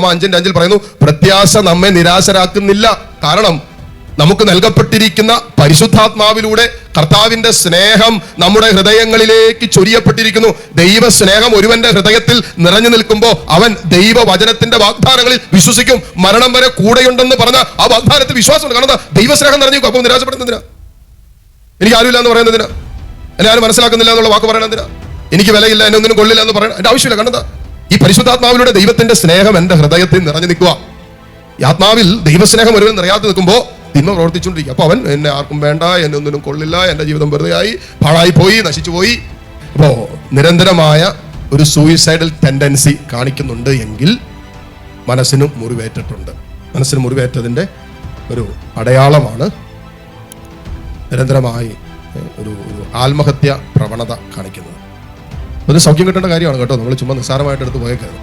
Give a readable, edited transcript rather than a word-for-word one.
റോമ 5:5 പറയുന്നു, പ്രത്യാശ നമ്മെ നിരാശരാക്കുന്നില്ല. കാരണം നമുക്ക് നൽകപ്പെട്ടിരിക്കുന്ന പരിശുദ്ധാത്മാവിലൂടെ കർത്താവിന്റെ സ്നേഹം നമ്മുടെ ഹൃദയങ്ങളിലേക്ക് ചൊരിയപ്പെട്ടിരിക്കുന്നു. ദൈവ സ്നേഹം ഒരുവന്റെ ഹൃദയത്തിൽ നിറഞ്ഞു നിൽക്കുമ്പോൾ അവൻ ദൈവവചനത്തിന്റെ വാഗ്ദാനങ്ങളിൽ വിശ്വസിക്കും. മരണം വരെ കൂടെയുണ്ടെന്ന് പറഞ്ഞ ആ വാഗ്ദാനത്തിൽ വിശ്വാസമുണ്ട്. കാരണം ദൈവസ്നേഹം നിറഞ്ഞു. അപ്പോൾ നിരാശപ്പെടുന്നതിനാ? എനിക്ക് ആരുമില്ല എന്ന് പറയുന്നതിനാ? എന്നെ ആരും മനസ്സിലാക്കുന്നില്ല എന്നുള്ള വാക്ക് പറയണതിനാ? എനിക്ക് വിലയില്ല, എന്നെ ഒന്നിനും കൊള്ളില്ല എന്ന് പറയണം എന്റെ ആവശ്യമില്ല. കാരണം ഈ പരിശുദ്ധാത്മാവിലൂടെ ദൈവത്തിന്റെ സ്നേഹം എന്റെ ഹൃദയത്തിൽ നിറഞ്ഞു നിൽക്കുക. ഈ ആത്മാവിൽ ദൈവസ്നേഹം ഒരുവൻ നിറയാതെ നിൽക്കുമ്പോൾ തിന്മ പ്രവർത്തിച്ചുകൊണ്ടിരിക്കും. അപ്പൊ അവൻ എന്നെ ആർക്കും വേണ്ട, എന്നെ ഒന്നിനും കൊള്ളില്ല, എന്റെ ജീവിതം വെറുതെയായി, പാഴായി പോയി, നശിച്ചു പോയി. അപ്പോ നിരന്തരമായ ഒരു സൂയിസൈഡൽ ടെൻഡൻസി കാണിക്കുന്നുണ്ട് എങ്കിൽ മനസ്സിന് മുറിവേറ്റിട്ടുണ്ട്. മനസ്സിന് മുറിവേറ്റതിന്റെ ഒരു അടയാളമാണ് നിരന്തരമായി ഒരു ആത്മഹത്യ പ്രവണത കാണിക്കുന്നത്. ഒരു സൗഖ്യം കിട്ടേണ്ട കാര്യമാണ് കേട്ടോ. നമ്മൾ ചുമ്മാ നിസ്സാരമായിട്ട് എടുത്ത് പോയേക്കരുത്.